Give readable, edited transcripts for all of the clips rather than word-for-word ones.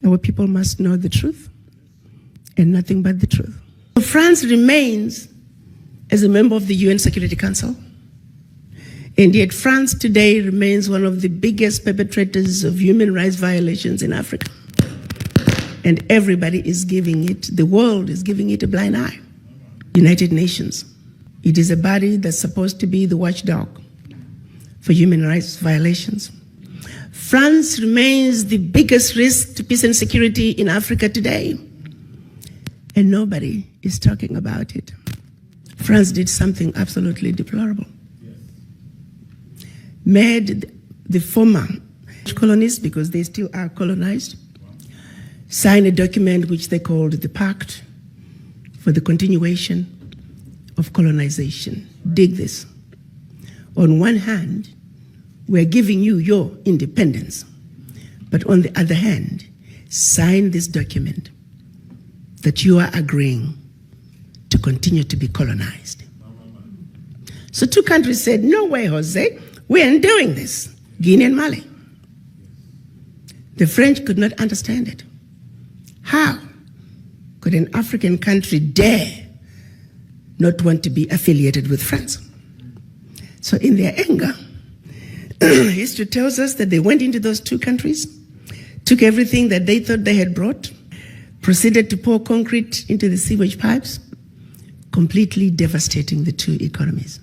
Our people must know the truth and nothing but the truth. France remains as a member of the UN Security Council, and yet France today remains one of the biggest perpetrators of human rights violations in Africa. And everybody is giving it, the world is giving it a blind eye. United Nations, it is a body that's supposed to be the watchdog for human rights violations. France remains the biggest risk to peace and security in Africa today, and nobody is talking about it. France did something absolutely deplorable. Made the former colonies, because they still are colonized, sign a document which they called the Pact for the Continuation of Colonization. Dig this. On one hand, we're giving you your independence, but on the other hand, sign this document that you are agreeing to continue to be colonized. So two countries said, no way, Jose, we aren't doing this, Guinea and Mali. The French could not understand it. How could an African country dare not want to be affiliated with France? So in their anger, history tells us that they went into those two countries, took everything that they thought they had brought, proceeded to pour concrete into the sewage pipes, completely devastating the two economies.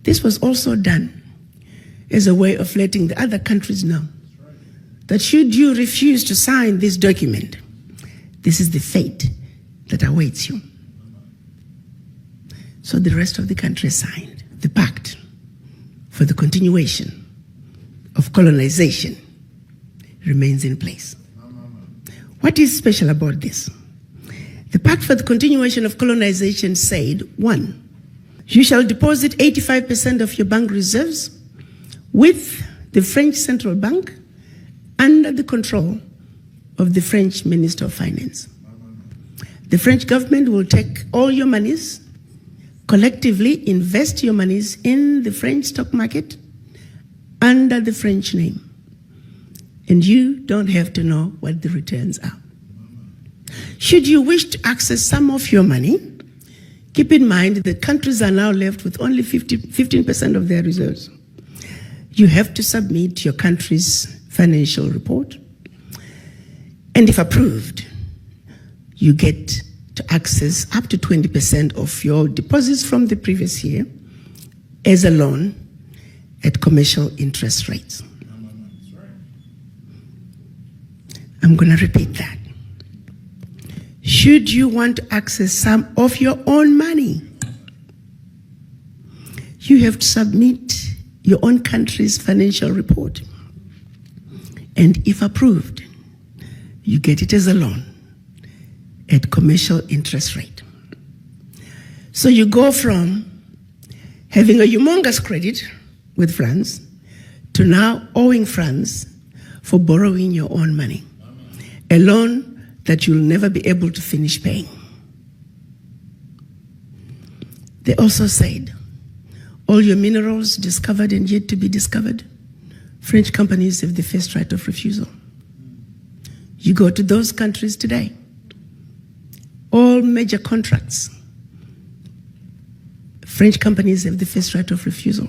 This was also done as a way of letting the other countries know that should you refuse to sign this document, this is the fate that awaits you. So the rest of the country signed the Pact for the Continuation of Colonization remains in place. What is special about this? The Pact for the Continuation of Colonization said, 1, you shall deposit 85% of your bank reserves with the French Central Bank under the control of the French Minister of Finance. The French government will take all your monies, collectively invest your monies in the French stock market under the French name. And you don't have to know what the returns are. Should you wish to access some of your money, keep in mind that countries are now left with only 15% of their reserves. You have to submit your country's financial report, and if approved, you get to access up to 20% of your deposits from the previous year as a loan at commercial interest rates. I'm going to repeat that. Should you want to access some of your own money, you have to submit your own country's financial report. And if approved, you get it as a loan at commercial interest rate. So you go from having a humongous credit with France to now owing France for borrowing your own money, a loan that you'll never be able to finish paying. They also said, all your minerals discovered and yet to be discovered, French companies have the first right of refusal. You go to those countries today, all major contracts, French companies have the first right of refusal.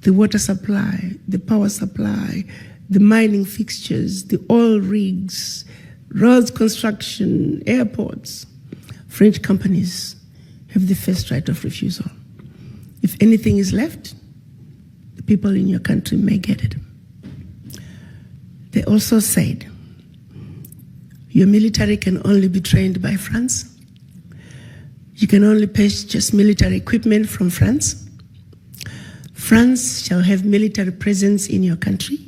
The water supply, the power supply, the mining fixtures, the oil rigs, roads construction, airports, French companies have the first right of refusal. If anything is left, the people in your country may get it. They also said, your military can only be trained by France. You can only purchase military equipment from France. France shall have military presence in your country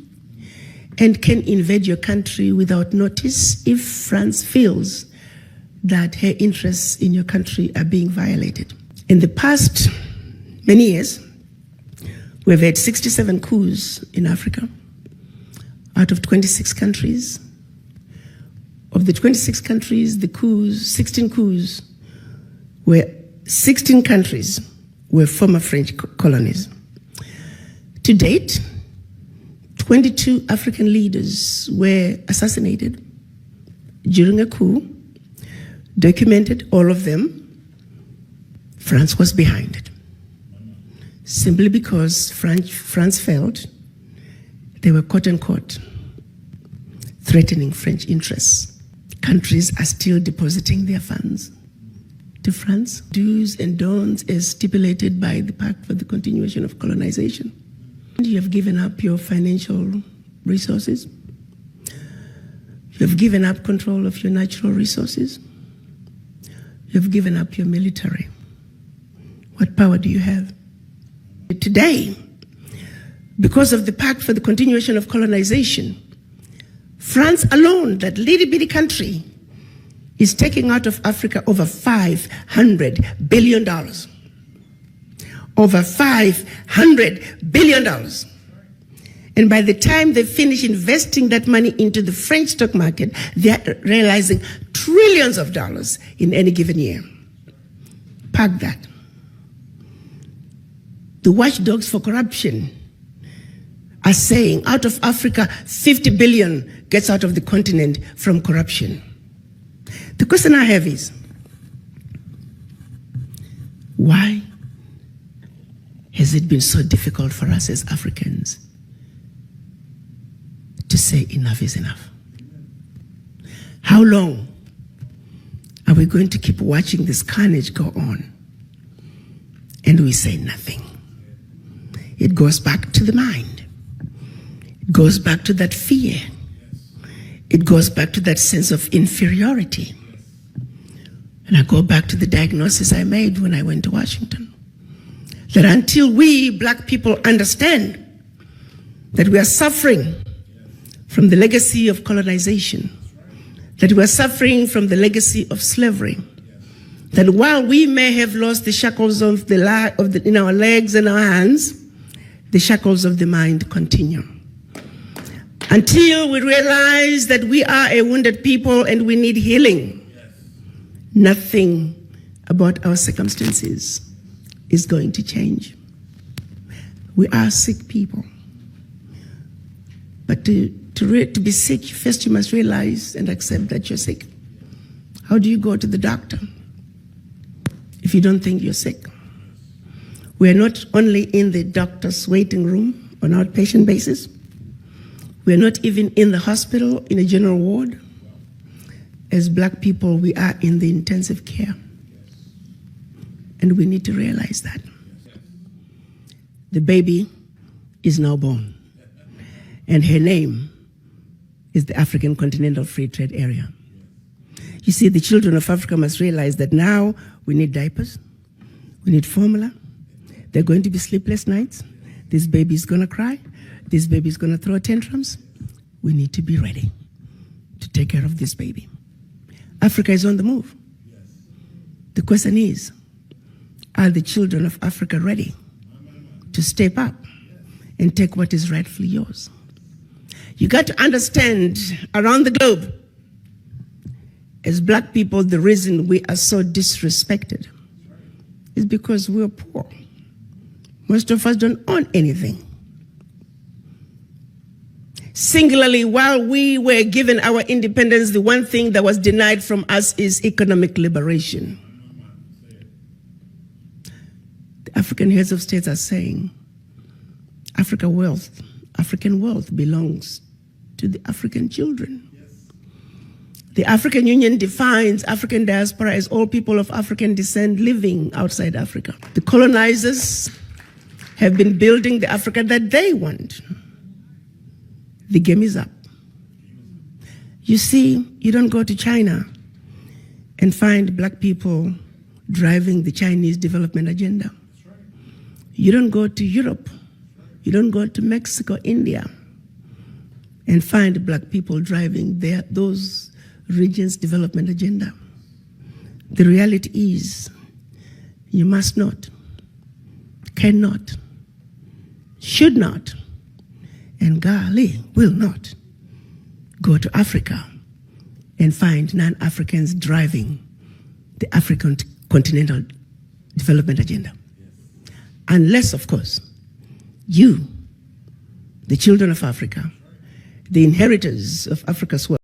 and can invade your country without notice if France feels that her interests in your country are being violated. In the past many years, we've had 67 coups in Africa out of 26 countries. Of the 26 countries, the coups, 16 coups, 16 countries were former French colonies. To date, 22 African leaders were assassinated during a coup, documented all of them. France was behind it, simply because France felt they were quote-unquote threatening French interests. Countries are still depositing their funds to France. Do's and don'ts as stipulated by the Pact for the Continuation of Colonization. You have given up your financial resources. You have given up control of your natural resources. You have given up your military. What power do you have? Today, because of the Pact for the Continuation of Colonization, France alone, that little bitty country, is taking out of Africa over $500 billion. Over $500 billion. And by the time they finish investing that money into the French stock market, they're realizing trillions of dollars in any given year. Park that. The watchdogs for corruption are saying out of Africa, 50 billion gets out of the continent from corruption. The question I have is, why has it been so difficult for us as Africans to say enough is enough? How long are we going to keep watching this carnage go on and we say nothing? It goes back to the mind. It goes back to that fear. It goes back to that sense of inferiority. And I go back to the diagnosis I made when I went to Washington. That until we black people understand that we are suffering from the legacy of colonization, that we are suffering from the legacy of slavery, that while we may have lost the shackles of in our legs and our hands, the shackles of the mind continue. Until we realize that we are a wounded people and we need healing, nothing about our circumstances is going to change. We are sick people. But to be sick, first you must realize and accept that you're sick. How do you go to the doctor if you don't think you're sick? We are not only in the doctor's waiting room on an outpatient basis. We are not even in the hospital in a general ward. As black people, we are in the intensive care. And we need to realize that. The baby is now born. And her name is the African Continental Free Trade Area. You see, the children of Africa must realize that now we need diapers, we need formula. There are going to be sleepless nights. This baby is going to cry. This baby is going to throw tantrums. We need to be ready to take care of this baby. Africa is on the move. The question is, are the children of Africa ready to step up and take what is rightfully yours? You got to understand, around the globe, as black people, the reason we are so disrespected is because we are poor. Most of us don't own anything. Singularly, while we were given our independence, the one thing that was denied from us is economic liberation. The African heads of states are saying African wealth belongs to the African children. The African Union defines African diaspora as all people of African descent living outside Africa. The colonizers have been building the Africa that they want. The game is up. You see, you don't go to China and find black people driving the Chinese development agenda. You don't go to Europe. You don't go to Mexico, India, and find black people driving those regions' development agenda. The reality is, you must not, cannot, should not, and golly, will not go to Africa and find non-Africans driving the African continental development agenda. Unless, of course, you, the children of Africa, the inheritors of Africa's wealth.